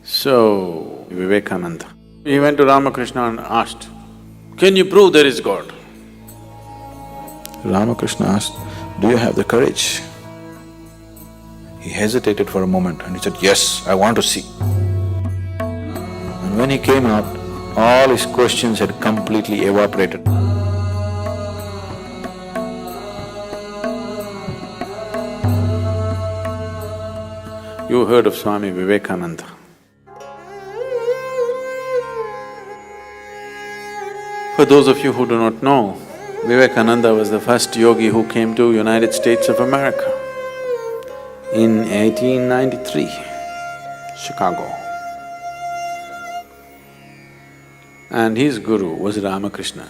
So, Vivekananda, he went to Ramakrishna and asked, "Can you prove there is God?" Ramakrishna asked, "Do you have the courage?" He hesitated for a moment and he said, "Yes, I want to see." And when he came out, all his questions had completely evaporated. You heard of Swami Vivekananda. For those of you who do not know, Vivekananda was the first yogi who came to United States of America in 1893, Chicago. And his guru was Ramakrishna.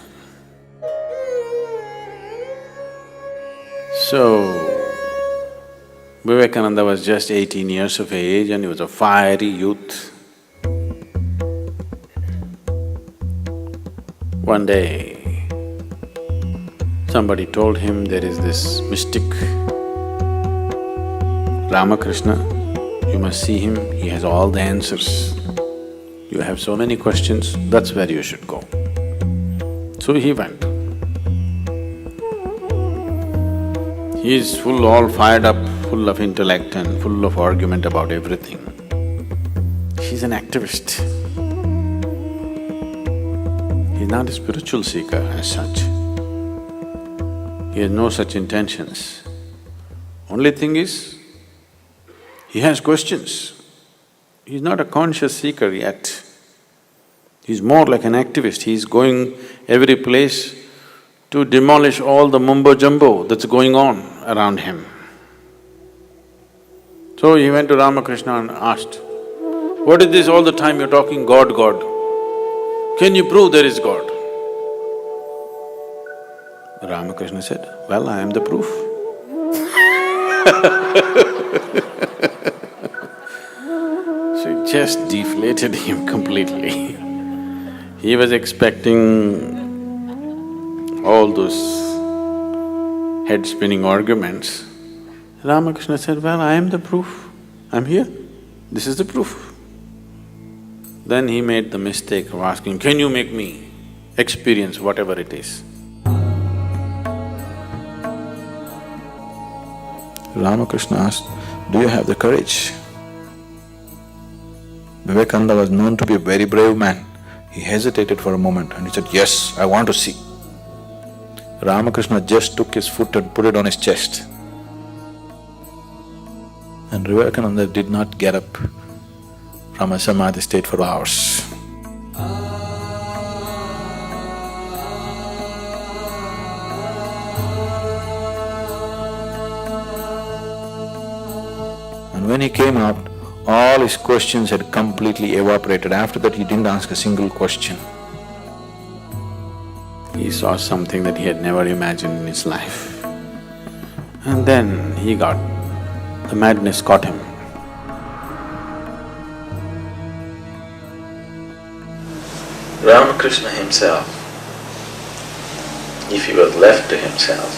So, Vivekananda was just 18 years of age and he was a fiery youth. One day, somebody told him there is this mystic, Ramakrishna, you must see him, he has all the answers. You have so many questions, that's where you should go. So he went. He is all fired up, full of intellect and full of argument about everything. He's an activist. He's not a spiritual seeker as such. He has no such intentions. Only thing is, he has questions. He's not a conscious seeker yet. He's more like an activist. He's going every place to demolish all the mumbo-jumbo that's going on around him. So he went to Ramakrishna and asked, "What is this all the time you're talking God, God? Can you prove there is God?" Ramakrishna said, "Well, I am the proof." So it just deflated him completely. He was expecting all those head-spinning arguments. Ramakrishna said, "Well, I am the proof. I'm here. This is the proof." Then he made the mistake of asking, "Can you make me experience whatever it is?" Ramakrishna asked, "Do you have the courage?" Vivekananda was known to be a very brave man. He hesitated for a moment and he said, "Yes, I want to see." Ramakrishna just took his foot and put it on his chest. And Vivekananda did not get up from a samadhi state for hours. And when he came out, all his questions had completely evaporated. After that, he didn't ask a single question. He saw something that he had never imagined in his life. And then the madness caught him. Ramakrishna himself, if he was left to himself,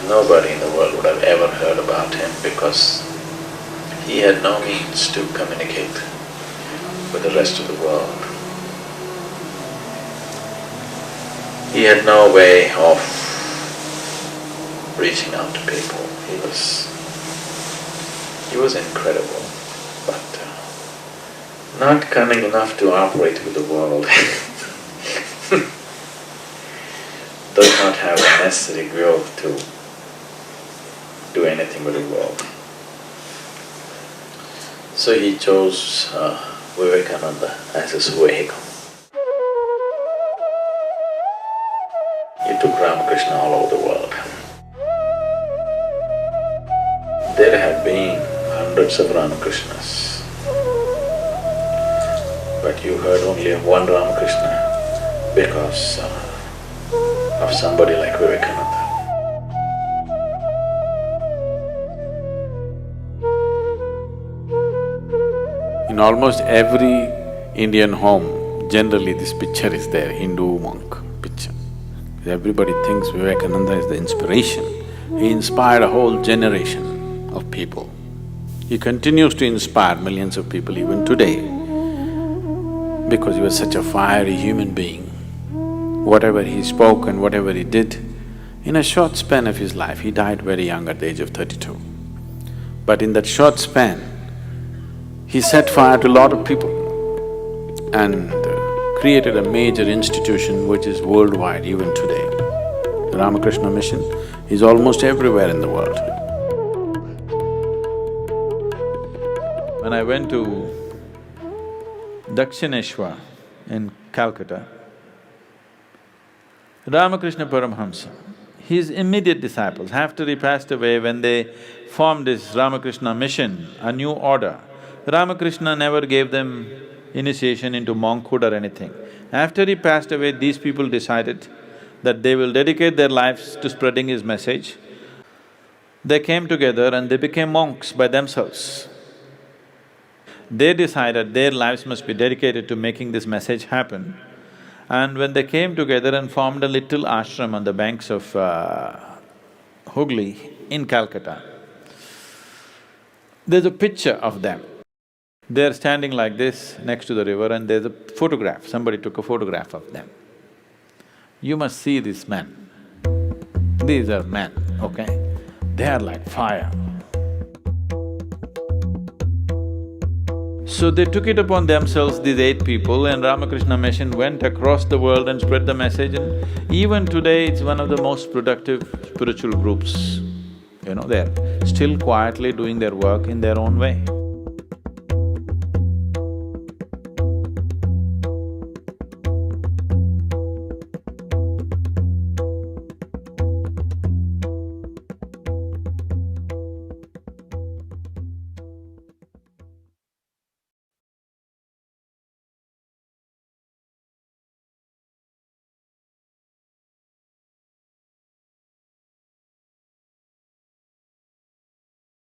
nobody in the world would have ever heard about him because he had no means to communicate with the rest of the world. He had no way of reaching out to people. He was incredible, but not cunning enough to operate with the world. Does not have the necessary will to do anything with the world. So he chose Vivekananda as his vehicle. He took Ramakrishna all over the world. There have been hundreds of Ramakrishnas, but you heard only of one Ramakrishna because of somebody like Vivekananda. In almost every Indian home, generally this picture is there, Hindu monk picture. Everybody thinks Vivekananda is the inspiration. He inspired a whole generation of people. He continues to inspire millions of people even today because he was such a fiery human being. Whatever he spoke and whatever he did, in a short span of his life, he died very young at the age of 32. But in that short span, he set fire to a lot of people and created a major institution which is worldwide even today. The Ramakrishna mission is almost everywhere in the world. When I went to Dakshineshwar in Calcutta, Ramakrishna Paramahamsa, his immediate disciples, after he passed away, when they formed this Ramakrishna mission, a new order, Ramakrishna never gave them initiation into monkhood or anything. After he passed away, these people decided that they will dedicate their lives to spreading his message. They came together and they became monks by themselves. They decided their lives must be dedicated to making this message happen. And when they came together and formed a little ashram on the banks of Hooghly in Calcutta, there's a picture of them. They're standing like this next to the river and there's a photograph, somebody took a photograph of them. You must see these men. These are men, okay? They are like fire. So they took it upon themselves, these 8 people, and Ramakrishna Mission went across the world and spread the message, and even today it's one of the most productive spiritual groups. They're still quietly doing their work in their own way.